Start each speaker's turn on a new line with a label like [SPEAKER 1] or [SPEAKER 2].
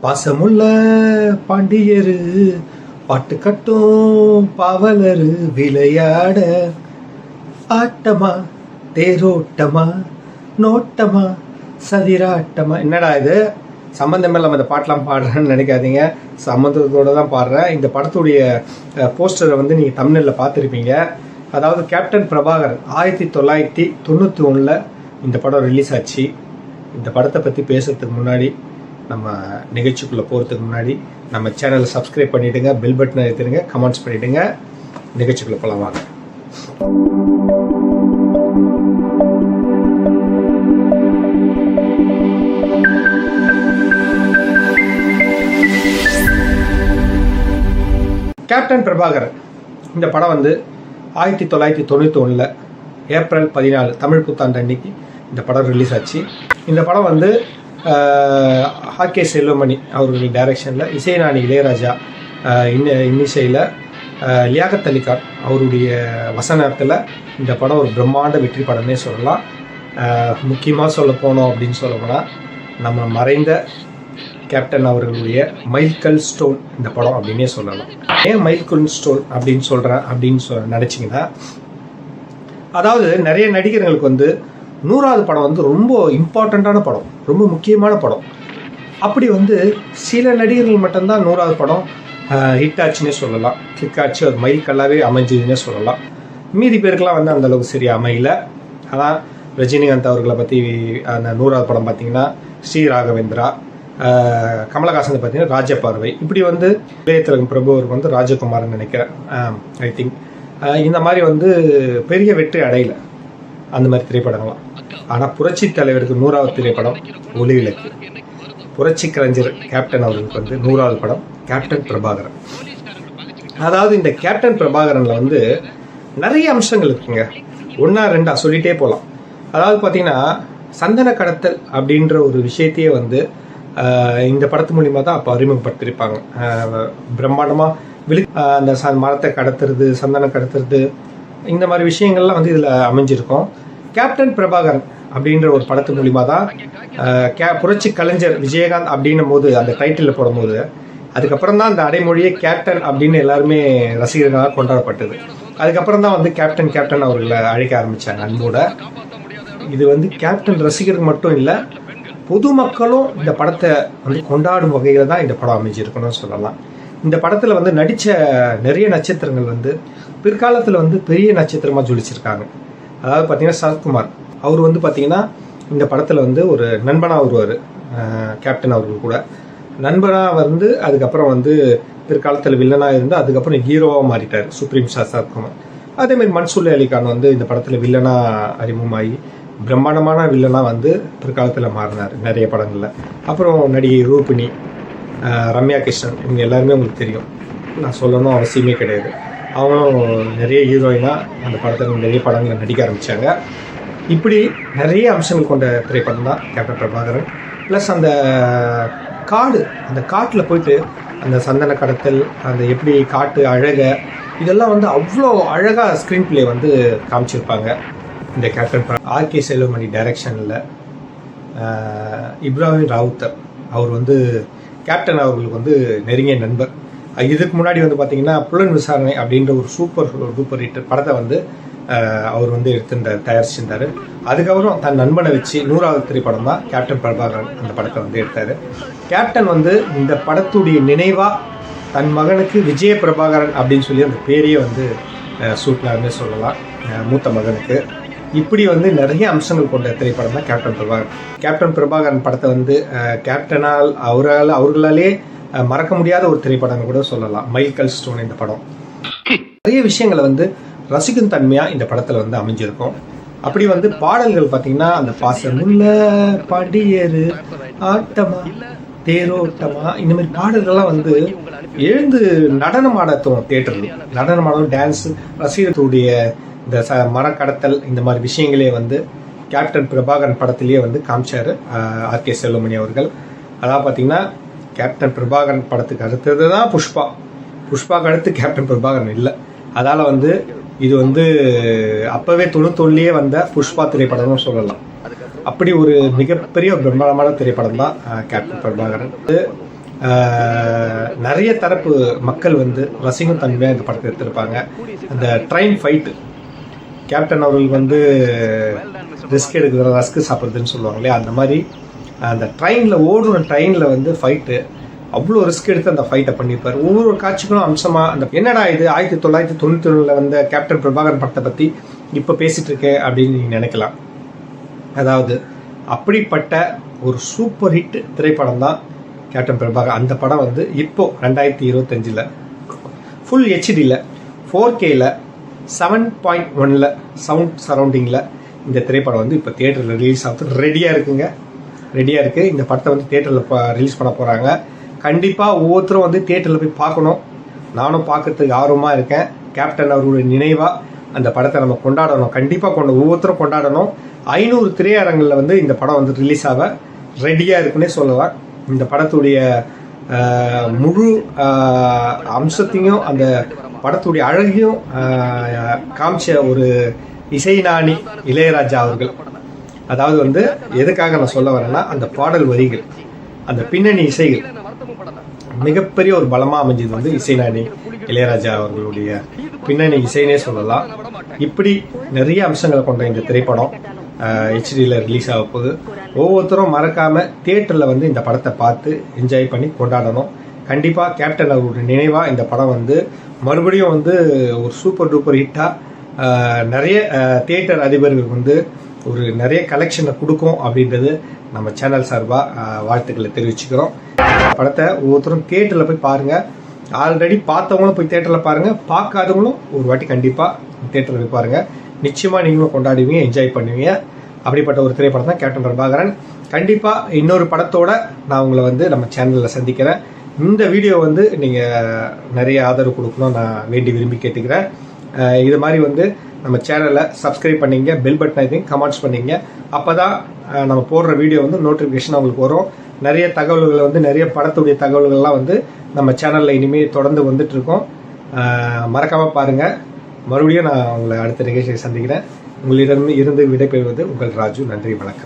[SPEAKER 1] பாசமுள்ள பாண்டியரு பாட்டு கட்டும் பாவலரு விளையாட ஆட்டமா தேரோட்டமா நோட்டமா சதிராட்டமா. என்னடா இது சம்மந்தமே இல்லாமல் இந்த பாட்டெலாம் பாடுறேன்னு நினைக்காதீங்க, சம்மந்தத்தோடு தான் பாடுறேன். இந்த படத்துடைய போஸ்டரை வந்து நீங்கள் தமிழில் பார்த்துருப்பீங்க. அதாவது கேப்டன் பிரபாகரன் 1991 இந்த படம் ரிலீஸ் ஆச்சு. இந்த படத்தை பற்றி பேசுறதுக்கு முன்னாடி, நம்ம நிகழ்ச்சிக்குள்ளே போகிறதுக்கு முன்னாடி நம்ம சேனலை சப்ஸ்கிரைப் பண்ணிவிடுங்க, பெல் பட்டனை எடுத்துடுங்க, கமெண்ட்ஸ் பண்ணிவிடுங்க. நிகழ்ச்சிக்குள்ளே போகலாம் வாங்க. கேப்டன் பிரபாகரன் இந்த படம் வந்து 1991 ஏப்ரல் 14 தமிழ் புத்தாண்டு அன்னைக்கு இந்த படம் ரிலீஸ் ஆச்சு. இந்த படம் வந்து ஆர்கே செல்வமணி அவர்கள் டைரக்ஷனில், இசைஞானி இளையராஜா இன்னிசையில், லியாகத் அலி கான் அவருடைய வசனத்தில் இந்த படம் ஒரு பிரம்மாண்ட வெற்றி படமே சொல்லலாம். முக்கியமாக சொல்ல போனோம் அப்படின்னு சொல்ல போனால், நம்ம மறைந்த கேப்டன் அவர்களுடைய மைல்கல் ஸ்டோன் இந்த படம் அப்படின்னே சொல்லலாம். ஏன் மைல்கல் ஸ்டோன் அப்படின்னு சொல்கிறேன் அப்படின்னு நினச்சிங்கன்னா, அதாவது நிறைய நடிகர்களுக்கு வந்து 100வது படம் வந்து ரொம்ப இம்பார்ட்டண்ட்டான படம், ரொம்ப முக்கியமான படம். அப்படி வந்து சில நடிகர்கள் மட்டும்தான் 100வது படம் ஹிட் ஆச்சுன்னே சொல்லலாம், கிளிக் ஆச்சு, அது மைல்கல்லாவே அமைஞ்சதுன்னே சொல்லலாம். மீதி பேருக்கெல்லாம் வந்து அந்தளவுக்கு சரியா அமையல. ஆனால் ரஜினிகாந்த் அவர்களை பற்றி அந்த 100வது படம் பார்த்திங்கன்னா ஸ்ரீ ராகவேந்திரா, கமலஹாசன் பார்த்தீங்கன்னா ராஜபார்வை, இப்படி வந்து இளையதிலகம் பிரபு அவருக்கு வந்து ராஜகுமார்னு நினைக்கிறேன், ஐ திங்க். இந்த மாதிரி வந்து பெரிய வெற்றி அடையல அந்த மாதிரி திரைப்படங்கள்லாம். ஆனால் புரட்சி தலைவருக்கு 100வது திரைப்படம் ஒளி விளக்கு. புரட்சி கலைஞர் கேப்டன் அவர்களுக்கு வந்து 100வது படம் கேப்டன் பிரபாகரன். அதாவது இந்த கேப்டன் பிரபாகரனில் வந்து நிறைய அம்சங்கள் இருக்குங்க, 1-2 சொல்லிகிட்டே போகலாம். அதாவது பார்த்தீங்கன்னா சந்தன கடத்தல் அப்படின்ற ஒரு விஷயத்தையே வந்து இந்த படத்து மூலிமா தான் அப்போ அறிமுகப்படுத்தியிருப்பாங்க. பிரம்மாண்டமாக அந்த மரத்தை கடத்துறது, சந்தனம் கடத்துறது, இந்த மாதிரி விஷயங்கள்லாம் வந்து இதில் அமைஞ்சிருக்கும். கேப்டன் பிரபாகரன் அப்படின்ற ஒரு படத்து மூலிமா தான் புரட்சி கலைஞர் விஜயகாந்த் அப்படின்னும் போது அந்த டைட்டிலில் போடும்போது, அதுக்கப்புறம் தான் அந்த அடைமொழியே கேப்டன் அப்படின்னு எல்லாருமே ரசிகர்களாக கொண்டாடப்பட்டது. அதுக்கப்புறம் தான் வந்து கேப்டன் கேப்டன் அவர்களை அழைக்க ஆரம்பித்தாங்க அன்போட. இது வந்து கேப்டன் ரசிகர்கள் மட்டும் இல்லை, பொதுமக்களும் இந்த படத்தை வந்து கொண்டாடும் வகையில் தான் இந்த படம் அமைஞ்சிருக்கணும்னு சொல்லலாம். இந்த படத்தில் வந்து நடித்த நிறைய நட்சத்திரங்கள் வந்து பிற்காலத்தில் வந்து பெரிய நட்சத்திரமாக ஜொலிச்சிருக்காங்க. அதாவது பார்த்தீங்கன்னா சரத்குமார் அவர் வந்து பார்த்தீங்கன்னா இந்த படத்தில் வந்து ஒரு நண்பனாக வருவார், கேப்டன் அவர்கள் கூட நண்பனாக வந்து அதுக்கப்புறம் வந்து பிற்காலத்தில் வில்லனாக இருந்து அதுக்கப்புறம் ஹீரோவாக மாறிட்டார் சுப்ரீம் ஸ்டார் சரத்குமார். அதேமாதிரி மன்சூர் அலிகான் வந்து இந்த படத்தில் வில்லனாக அறிமுகமாகி பிரம்மாண்டமான வில்லனாக வந்து பிற்காலத்தில் மாறினார் நிறைய படங்களில். அப்புறம் நடிகை ரூபினி, ரம்யா கிருஷ்ணன், இவங்க எல்லாருமே உங்களுக்கு தெரியும், நான் சொல்லணும் அவசியமே கிடையாது. அவங்களும் நிறைய ஹீரோயினாக அந்த படத்தில் நிறைய படங்களில் நடிக்க ஆரம்பித்தாங்க. இப்படி நிறைய அம்சங்கள் கொண்ட திரைப்படம் தான் கேப்டன் பிரபாகரன். ப்ளஸ் அந்த காடு, அந்த காட்டில் போயிட்டு அந்த சந்தன கடத்தல், அந்த எப்படி காட்டு அழகை, இதெல்லாம் வந்து அவ்வளோ அழகாக ஸ்க்ரீன் பிளே வந்து காமிச்சிருப்பாங்க இந்த கேப்டன். ஆர்கே செல்வமணி டைரக்ஷனில் இப்ராஹிம் ராவுத்தர் அவர் வந்து கேப்டன் அவர்களுக்கு வந்து நெருங்கிய நண்பர். இதுக்கு முன்னாடி வந்து பார்த்திங்கன்னா புலன் விசாரணை அப்படின்ற ஒரு சூப்பர் டூப்பர் ஹிட் படத்தை வந்து அவர் வந்து எடுத்துட்டார், தயாரிச்சிருந்தார். அதுக்கப்புறம் தன் நண்பனை வச்சு 100வது திரைப்படம் தான் கேப்டன் பிரபாகரன் அந்த படத்தை வந்து எடுத்தார். கேப்டன் வந்து இந்த படத்துடைய நினைவாக தன் மகனுக்கு விஜய பிரபாகரன் அப்படின்னு சொல்லி அந்த பேரையே வந்து சூட்டினார்னே சொல்லலாம், மூத்த மகனுக்கு. இப்படி வந்து நிறைய அம்சங்கள் கொண்ட திரைப்படம் தான் கேப்டன் பிரபாகரன். கேப்டன் பிரபாகரன் படத்தை வந்து கேப்டனால் அவர்களாலே மறக்க முடியாத ஒரு திரைப்படம் கூட சொல்லலாம், மைல்கல் ஸ்டோன் இந்த படம். நிறைய விஷயங்களை வந்து ரசிக்கும் தன்மையாக இந்த படத்தில் வந்து அமைஞ்சிருக்கும். அப்படி வந்து பாடல்கள் பார்த்தீங்கன்னா அந்த பாசமுள்ள பாண்டியரு ஆட்டமா தேரோட்டமா, இந்த மாதிரி பாடல்கள்லாம் வந்து எழுந்து நடனம் ஆடத்தும் தியேட்டரில் நடனம் ஆடும், டான்ஸு, ரசிகர்களுடைய இந்த மரக்கடத்தல், இந்த மாதிரி விஷயங்களே வந்து கேப்டன் பிரபாகரன் படத்திலேயே வந்து காமிச்சார் ஆர்கே செல்வமணி அவர்கள். அதாவது பார்த்தீங்கன்னா கேப்டன் பிரபாகரன் படத்துக்கு அடுத்தது தான் புஷ்பாக்கு அடுத்து கேப்டன் பிரபாகரன் இல்லை. அதால் வந்து இது வந்து அப்போவே 91 வந்த புஷ்பா திரைப்படம்னு சொல்லலாம். அப்படி ஒரு மிகப்பெரிய பிரம்மாண்டமான திரைப்படம் தான் கேப்டன் பிரபாகரன். நிறைய தரப்பு மக்கள் வந்து ரசிக்கும் தன்மையாக இந்த படத்தை எடுத்திருப்பாங்க. அந்த ட்ரெயின் ஃபைட்டு, கேப்டன் அவர்கள் வந்து ரிஸ்க் எடுக்கிற ரஸ்க்கு சாப்பிட்றதுன்னு சொல்லுவாங்க இல்லையா, அந்த மாதிரி அந்த ட்ரெயினில் வந்து ஃபைட்டு அவ்வளோ ரிஸ்க் எடுத்து அந்த ஃபைட்டை பண்ணியிருப்பார். ஒவ்வொரு காட்சிகளும் அம்சமாக அந்த என்னடா இது 1991 வந்த கேப்டன் பிரபாகரன் படத்தை பற்றி இப்போ பேசிகிட்டு இருக்கேன் அப்படின்னு நீங்கள் நினைக்கலாம். அதாவது அப்படிப்பட்ட ஒரு சூப்பர் ஹிட் திரைப்படம் தான் கேப்டன் பிரபாகர். அந்த படம் வந்து இப்போது 2025 ஃபுல் ஹெச்டியில் 4Kல 7.1 சவுண்ட் சரௌண்டிங்கில் இந்த திரைப்படம் வந்து இப்போ தியேட்டரில் ரிலீஸ் ஆகுது. ரெடியாக இருக்குது. இந்த படத்தை வந்து தியேட்டரில் ரிலீஸ் பண்ண போகிறாங்க. கண்டிப்பாக ஒவ்வொருத்தரும் வந்து தியேட்டரில் போய் பார்க்கணும். நானும் பார்க்கறதுக்கு ஆர்வமாக இருக்கேன். கேப்டன் அவர்களுடைய நினைவாக அந்த படத்தை நம்ம கொண்டாடணும். கண்டிப்பாக ஒவ்வொருத்தரும் கொண்டாடணும். 500 திரையரங்கில் வந்து இந்த படம் வந்து ரிலீஸ் ஆக ரெடியாக இருக்குன்னே சொல்லலாம். இந்த படத்துடைய முழு அம்சத்தையும் அந்த படத்துடைய அழகையும் காமிச்ச ஒரு இசைஞானி இளையராஜா அவர்கள். அதாவது வந்து எதுக்காக நான் சொல்ல வரேன்னா, அந்த பாடல் வரிகள், அந்த பின்னணி இசைகள் மிகப்பெரிய ஒரு பலமாக அமைஞ்சது வந்து இசைஞானி இளையராஜா அவர்களுடைய பின்னணி இசைனே சொல்லலாம். இப்படி நிறைய அம்சங்களை கொண்ட இந்த திரைப்படம் ஹெச்டியில் ரிலீஸ் ஆக போகுது. ஒவ்வொருத்தரும் மறக்காமல் தியேட்டரில் வந்து இந்த படத்தை பார்த்து என்ஜாய் பண்ணி கொண்டாடணும். கண்டிப்பாக கேப்டன் அவருடைய நினைவாக இந்த படம் வந்து மறுபடியும் வந்து ஒரு சூப்பர் டூப்பர் ஹிட்டாக நிறைய தியேட்டர் அதிபர்கள் வந்து ஒரு நிறைய கலெக்ஷனை கொடுக்கும் அப்படின்றது நம்ம சேனல் சார்பாக வாழ்த்துக்களை தெரிவிச்சுக்கிறோம். படத்தை ஒவ்வொருத்தரும் தியேட்டரில் போய் பாருங்கள். ஆல்ரெடி பார்த்தவங்களும் போய் தியேட்டரில் பாருங்கள், பார்க்காதவங்களும் ஒரு வாட்டி கண்டிப்பாக தியேட்டரில் போய் பாருங்கள். நிச்சயமாக நீங்களும் கொண்டாடுவீங்க, என்ஜாய் பண்ணுவீங்க. அப்படிப்பட்ட ஒரு திரைப்படம் தான் கேப்டன் பிரபாகரன். கண்டிப்பாக இன்னொரு படத்தோடு நான் உங்களை வந்து நம்ம சேனலில் சந்திக்கிறேன். இந்த வீடியோ வந்து நீங்கள் நிறைய ஆதரவு கொடுக்கணும் நான் விரும்பி கேட்டுக்கிறேன். இது மாதிரி வந்து நம்ம சேனலை சப்ஸ்கிரைப் பண்ணிங்க, பெல் பட்டன் ஐத்தையும் கமெண்ட்ஸ் பண்ணிங்க. அப்போ தான் நம்ம போடுற வீடியோ வந்து நோட்டிஃபிகேஷன் உங்களுக்கு வரும். நிறைய தகவல்கள் வந்து நிறைய படத்துடைய தகவல்கள்லாம் வந்து நம்ம சேனலில் இனிமேல் தொடர்ந்து வந்துட்டுருக்கோம். மறக்காமல் பாருங்கள். மறுபடியும் நான் உங்களை அடுத்த நிகழ்ச்சியை சந்திக்கிறேன். உங்களிடம் இருந்து விடைபெறுவது உங்கள் ராஜு. நன்றி, வணக்கம்.